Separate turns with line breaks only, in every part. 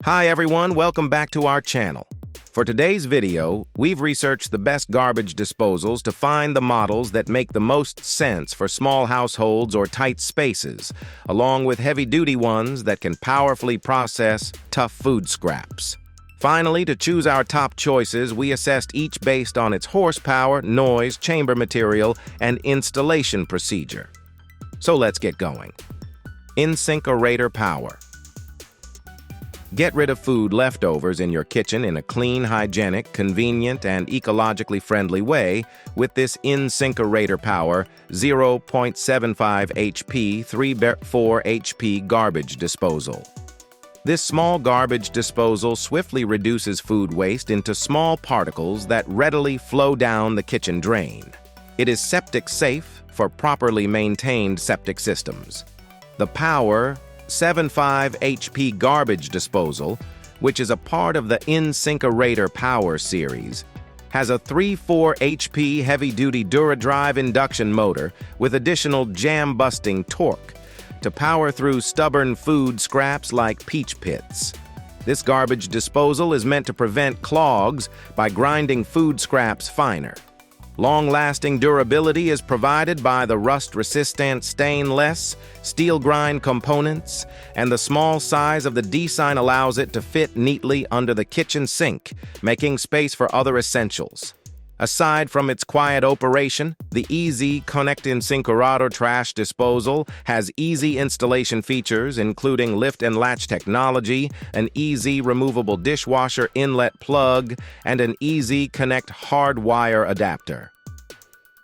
Hi everyone, welcome back to our channel. For today's video, we've researched the best garbage disposals to find the models that make the most sense for small households or tight spaces, along with heavy-duty ones that can powerfully process tough food scraps. Finally, to choose our top choices, we assessed each based on its horsepower, noise, chamber material, and installation procedure. So let's get going. InSinkErator Power. Get rid of food leftovers in your kitchen in a clean, hygienic, convenient, and ecologically friendly way with this InSinkErator Power 0.75 HP 3/4 HP garbage disposal. This small garbage disposal swiftly reduces food waste into small particles that readily flow down the kitchen drain. It is septic-safe for properly maintained septic systems. The Power 75 HP garbage disposal, which is a part of the InSinkErator Power series, has a 3/4 HP heavy-duty DuraDrive induction motor with additional jam-busting torque to power through stubborn food scraps like peach pits. This garbage disposal is meant to prevent clogs by grinding food scraps finer. Long-lasting durability is provided by the rust-resistant stainless steel grind components, and the small size of the design allows it to fit neatly under the kitchen sink, making space for other essentials. Aside from its quiet operation, the Easy Connect InSinkErator trash disposal has easy installation features including lift and latch technology, an easy removable dishwasher inlet plug, and an Easy Connect hardwire adapter.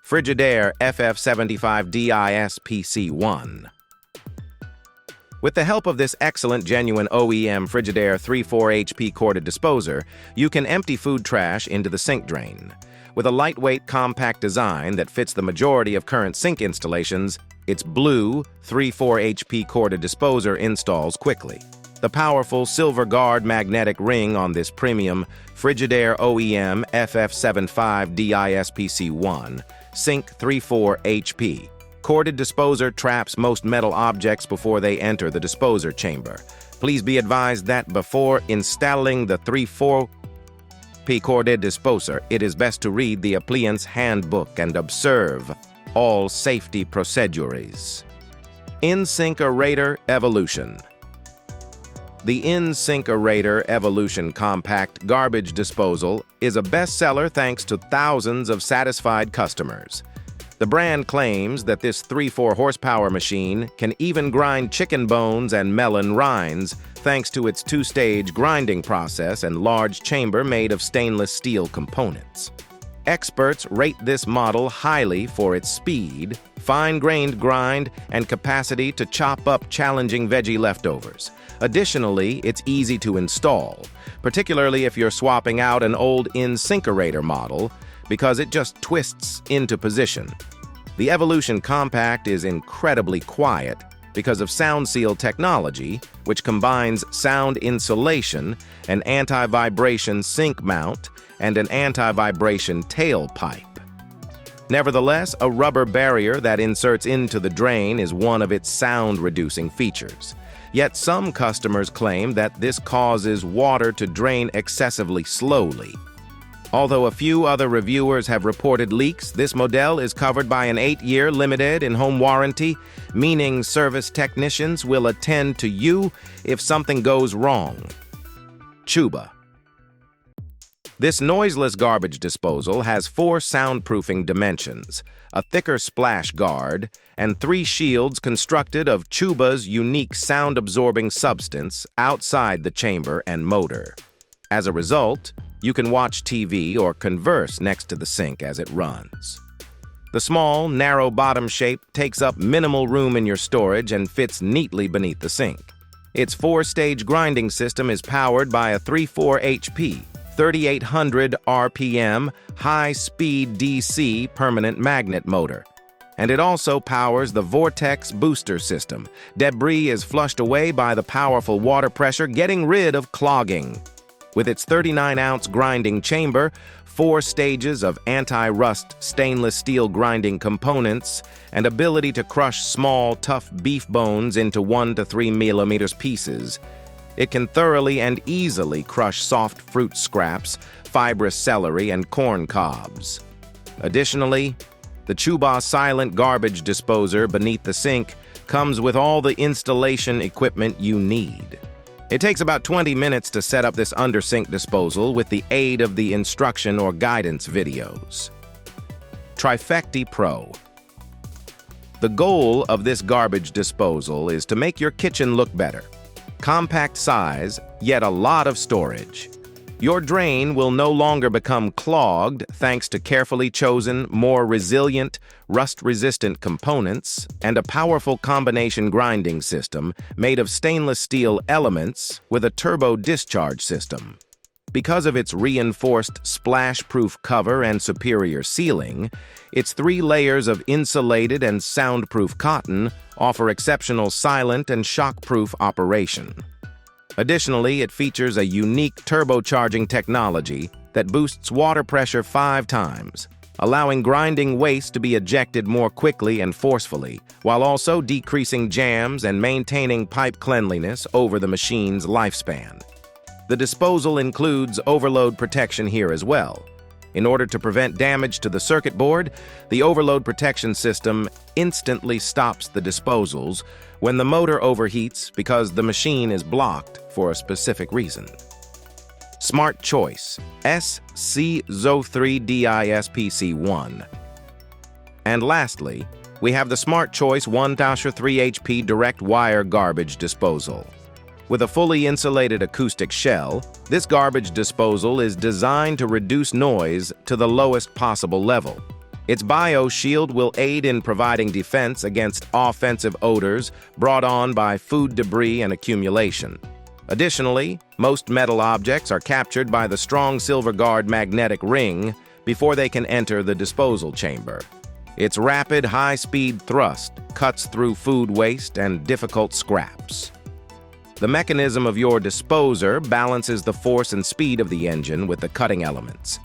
Frigidaire FF75DISPC1. With the help of this excellent genuine OEM Frigidaire 3/4 HP corded disposer, you can empty food trash into the sink drain. With a lightweight, compact design that fits the majority of current sink installations, its blue 3/4 HP corded disposer installs quickly. The powerful silver guard magnetic ring on this premium Frigidaire OEM FF75DISPC1 Sink 3/4 HP corded disposer traps most metal objects before they enter the disposer chamber. Please be advised that before installing the 3/4 corded disposer, it is best to read the appliance handbook and observe all safety procedures. InSinkErator Evolution. The InSinkErator Evolution compact garbage disposal is a bestseller thanks to thousands of satisfied customers. The brand claims that this 3/4 horsepower machine can even grind chicken bones and melon rinds thanks to its two-stage grinding process and large chamber made of stainless steel components. Experts rate this model highly for its speed, fine-grained grind, and capacity to chop up challenging veggie leftovers. Additionally, it's easy to install, particularly if you're swapping out an old InSinkErator model, because it just twists into position. The Evolution Compact is incredibly quiet because of SoundSeal technology, which combines sound insulation, an anti-vibration sink mount, and an anti-vibration tailpipe. Nevertheless, a rubber barrier that inserts into the drain is one of its sound-reducing features. Yet some customers claim that this causes water to drain excessively slowly. Although a few other reviewers have reported leaks, this model is covered by an 8-year limited in-home warranty, meaning service technicians will attend to you if something goes wrong. Chooba. This noiseless garbage disposal has 4 soundproofing dimensions, a thicker splash guard, and 3 shields constructed of Chooba's unique sound-absorbing substance outside the chamber and motor. As a result, you can watch TV or converse next to the sink as it runs. The small, narrow bottom shape takes up minimal room in your storage and fits neatly beneath the sink. Its 4-stage grinding system is powered by a 3/4 HP, 3,800 RPM, high-speed DC permanent magnet motor. And it also powers the Vortex booster system. Debris is flushed away by the powerful water pressure, getting rid of clogging. With its 39-ounce grinding chamber, 4 stages of anti-rust stainless steel grinding components, and ability to crush small, tough beef bones into 1 to 3 millimeters pieces, It can thoroughly and easily crush soft fruit scraps, fibrous celery, and corn cobs. Additionally, the Chooba silent garbage disposer beneath the sink comes with all the installation equipment you need. It takes about 20 minutes to set up this under-sink disposal with the aid of the instruction or guidance videos. Trifecte Pro. The goal of this garbage disposal is to make your kitchen look better. Compact size, yet a lot of storage. Your drain will no longer become clogged thanks to carefully chosen, more resilient, rust-resistant components and a powerful combination grinding system made of stainless steel elements with a turbo discharge system. Because of its reinforced splash-proof cover and superior sealing, its 3 layers of insulated and soundproof cotton offer exceptional silent and shock-proof operation. Additionally, it features a unique turbocharging technology that boosts water pressure 5 times, allowing grinding waste to be ejected more quickly and forcefully, while also decreasing jams and maintaining pipe cleanliness over the machine's lifespan. The disposal includes overload protection here as well. In order to prevent damage to the circuit board, the overload protection system instantly stops the disposals when the motor overheats because the machine is blocked for a specific reason. Smart Choice SC03DISPC1. And lastly, we have the Smart Choice 1-3 HP direct wire garbage disposal. With a fully insulated acoustic shell, this garbage disposal is designed to reduce noise to the lowest possible level. Its bioshield will aid in providing defense against offensive odors brought on by food debris and accumulation. Additionally, most metal objects are captured by the strong silver guard magnetic ring before they can enter the disposal chamber. Its rapid, high-speed thrust cuts through food waste and difficult scraps. The mechanism of your disposer balances the force and speed of the engine with the cutting elements,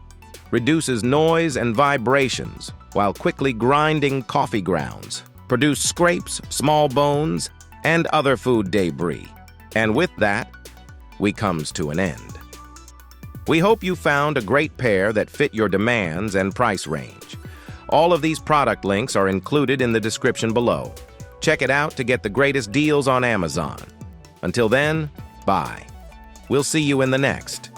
reduces noise and vibrations while quickly grinding coffee grounds, produce scrapes, small bones, and other food debris. And with that, we comes to an end. We hope you found a great pair that fit your demands and price range. All of these product links are included in the description below. Check it out to get the greatest deals on Amazon. Until then, bye. We'll see you in the next.